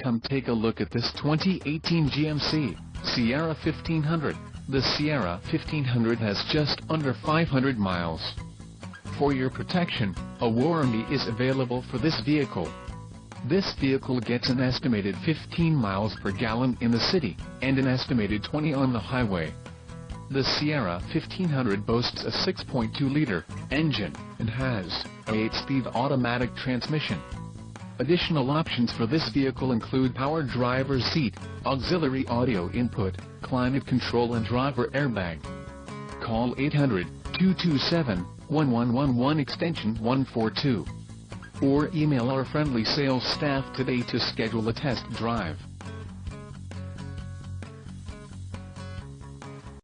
Come take a look at this 2018 GMC Sierra 1500. The Sierra 1500 has just under 500 miles. For your protection, a warranty is available for this vehicle. This vehicle gets an estimated 15 miles per gallon in the city, and an estimated 20 on the highway. The Sierra 1500 boasts a 6.2-liter engine, and has a 8-speed automatic transmission. Additional options for this vehicle include power driver's seat, auxiliary audio input, climate control and driver airbag. Call 800-227-1111 extension 142. Or email our friendly sales staff today to schedule a test drive.